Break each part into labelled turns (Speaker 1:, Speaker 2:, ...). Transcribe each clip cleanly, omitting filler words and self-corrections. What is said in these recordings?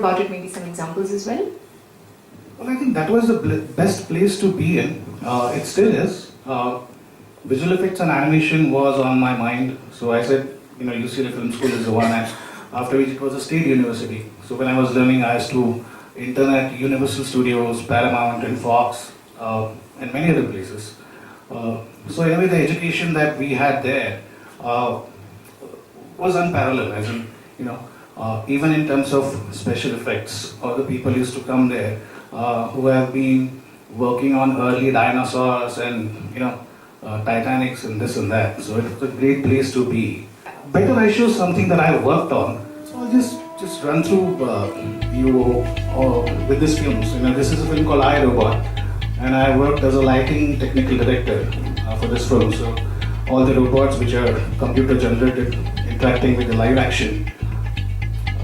Speaker 1: about it, maybe some examples as well?
Speaker 2: Well, I think that was the best place to be in. It still is. Visual effects and animation was on my mind, so I said, UCLA Film School is the one, and after which it was a state university. So when I was learning, I used to intern at Universal Studios, Paramount, and Fox, and many other places. So anyway, the education that we had there was unparalleled, as in, even in terms of special effects, all the people used to come there who have been working on early dinosaurs and Titanics and this and that. So it was a great place to be. Better I show something that I worked on. So I'll just run through you with this film. So, this is a film called I, Robot, and I worked as a lighting technical director for this film. So all the robots which are computer generated interacting with the live action.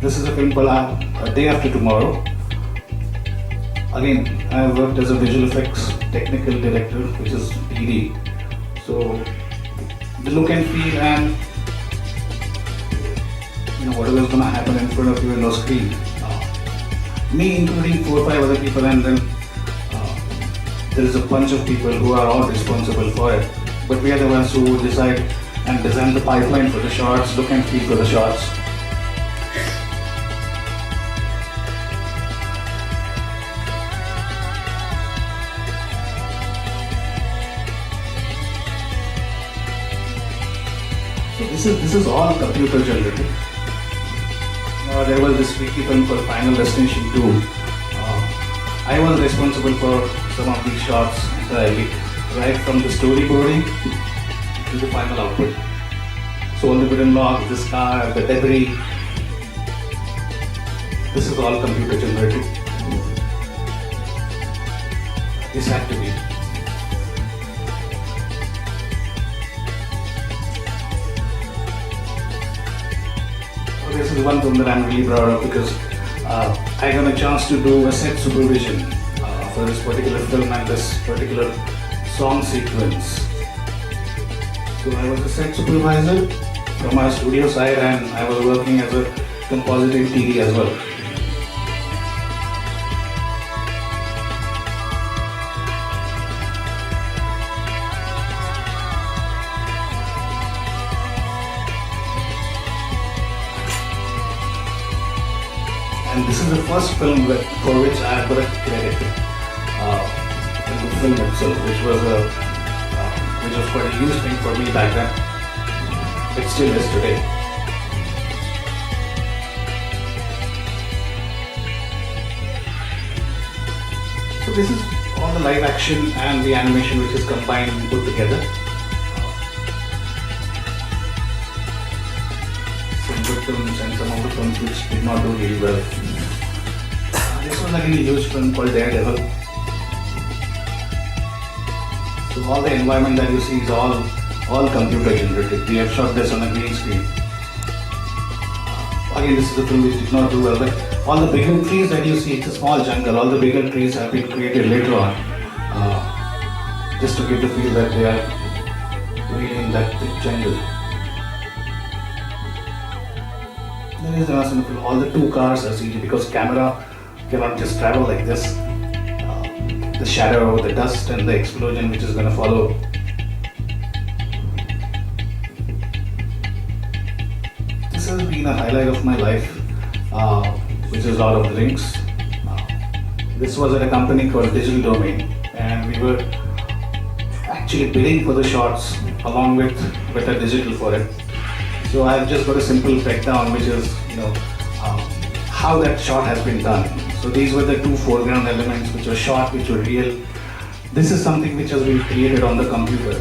Speaker 2: This is a film called A Day After Tomorrow. Again, I worked as a visual effects technical director, which is DD. So the look and feel and whatever is going to happen in front of you in the screen. Me including 4 or 5 other people, and then there is a bunch of people who are all responsible for it. But we are the ones who decide and design the pipeline for the shots, look and feel for the shots. So this is all computer generated. There was this weekly film called Final Destination 2. I was responsible for some of these shots entirely, right from the storyboarding to the final output. So all the wooden logs, the scar, the debris, this is all computer generated. This had to be. This is one film that I'm really proud of because I got a chance to do a set supervision for this particular film and this particular song sequence. So I was a set supervisor from our studio side, and I was working as a compositor in TV as well. And this is the first film for which I got a credit in the film itself, which was quite a huge thing for me back then. It still is today. So this is all the live action and the animation which is combined and put together. Some good films and some of the films which did not do really well. This was like a huge film called Daredevil. So all the environment that you see is all computer generated. We have shot this on a green screen. Again, this is a film which did not do well, but all the bigger trees that you see, it's a small jungle. All the bigger trees have been created later on, just to give the feel that they are really in that big jungle. There is an awesome film. All the 2 cars are CG because camera cannot just travel like this. The shadow, the dust, and the explosion which is going to follow. This has been a highlight of my life, which is Lord of the Rings. This was at a company called Digital Domain, and we were actually bidding for the shots along with Better Digital for it. So I've just got a simple breakdown, which is how that shot has been done. So these were the 2 foreground elements which were shot, which were real. This is something which has been created on the computer.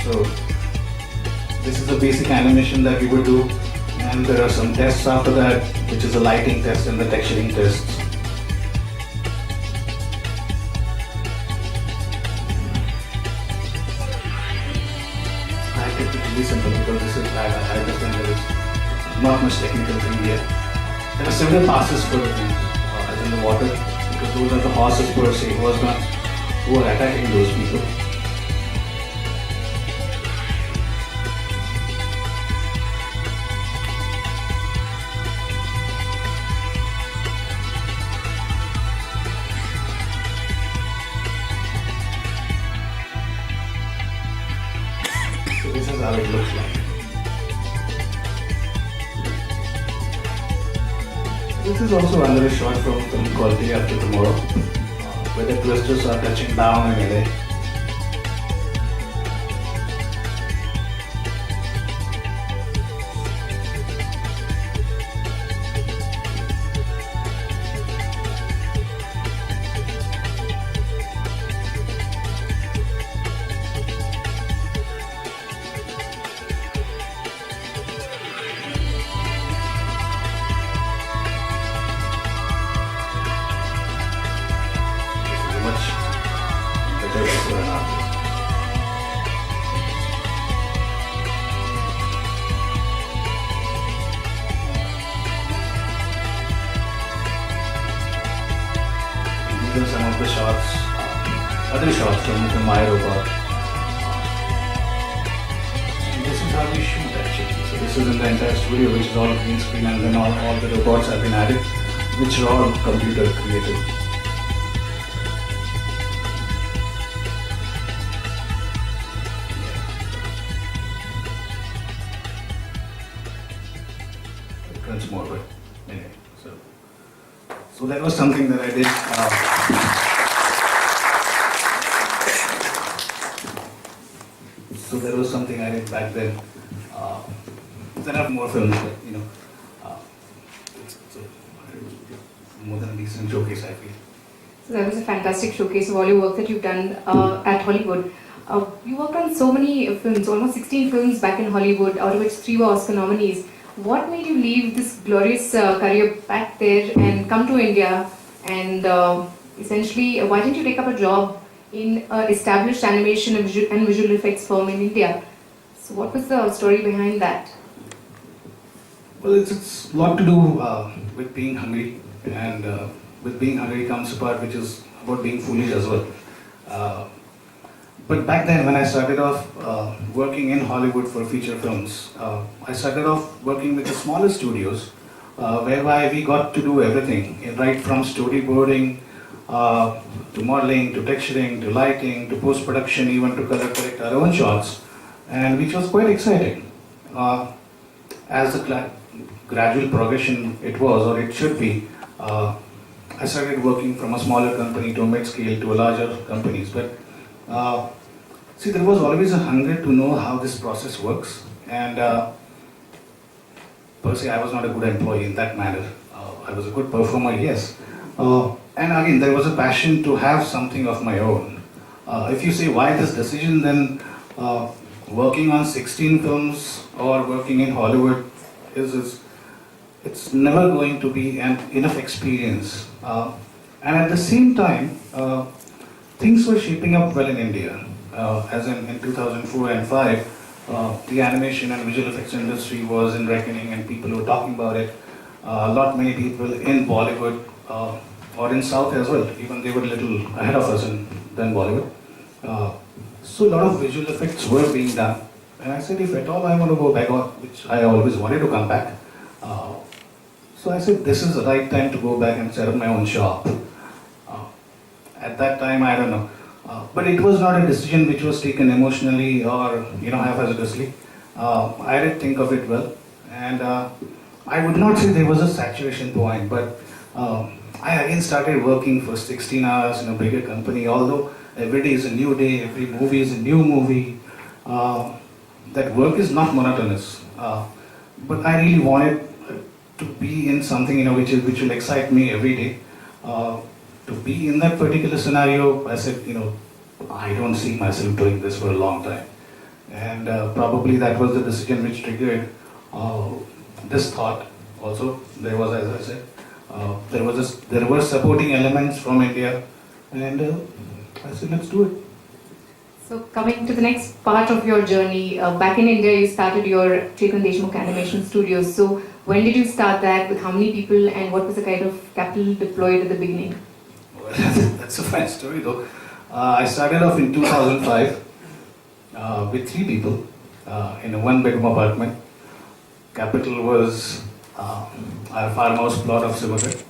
Speaker 2: So this is the basic animation that we would do, and there are some tests after that, which is a lighting test and the texturing tests. I kept it really simple because this is I understand there is not much technical thing here. There are several passes for the thing. In the water, because those are the horses per se who are attacking those people. how it looks like. This is also another shot from a film called Day After Tomorrow, where the twisters are touching down in LA. Much better before and after. These are some of the shots, other shots from my robot. And this is how we shoot actually. So this is in the entire studio, which is all green screen, and then all the robots have been added, which are all computer created. Once more, but anyway, so that was something that I did. So that was something I did back then. There are more films, but it's more than a decent showcase, I feel.
Speaker 1: So that was a fantastic showcase of all your work that you've done at Hollywood. You worked on so many films, almost 16 films back in Hollywood, out of which 3 were Oscar nominees. What made you leave this glorious career back there and come to India? And essentially, why didn't you take up a job in an established animation and visual effects firm in India? So what was the story behind that?
Speaker 2: Well, it's a lot to do with being hungry, and with being hungry comes a part which is about being foolish as well. But back then, when I started off working in Hollywood for feature films, I started off working with the smaller studios, whereby we got to do everything, right from storyboarding to modeling, to texturing, to lighting, to post-production, even to color correct our own shots, and which was quite exciting. As the gradual progression it was, or it should be, I started working from a smaller company to a mid-scale to a larger companies. But see, there was always a hunger to know how this process works, and per se, I was not a good employee in that manner. I was a good performer, yes. And again, there was a passion to have something of my own. If you say why this decision, then working on 16 films or working in Hollywood it's never going to be an enough experience. And at the same time, things were shaping up well in India. As in 2004 and 5, the animation and visual effects industry was in reckoning, and people were talking about it. Many people in Bollywood or in South as well, even they were a little ahead of us than Bollywood. So a lot of visual effects were being done, and I said, if at all I want to go back, which I always wanted to come back, so I said, this is the right time to go back and set up my own shop. At that time, I don't know. But it was not a decision which was taken emotionally or haphazardly. I did think of it well, and I would not say there was a saturation point, but I again started working for 16 hours in a bigger company. Although every day is a new day, every movie is a new movie, that work is not monotonous. But I really wanted to be in something which will excite me every day. To be in that particular scenario, I said, I don't see myself doing this for a long time. And probably that was the decision which triggered this thought. Also, there was, as I said, there were supporting elements from India, and I said, let's do it.
Speaker 1: So coming to the next part of your journey, back in India you started your Chetan Deshmukh Animation Studios. So when did you start that, with how many people, and what was the kind of capital deployed at the beginning?
Speaker 2: Well, that's a fun story though. I started off in 2005 with 3 people in a 1-bedroom apartment. Capital was our farmhouse plot of Sivagat.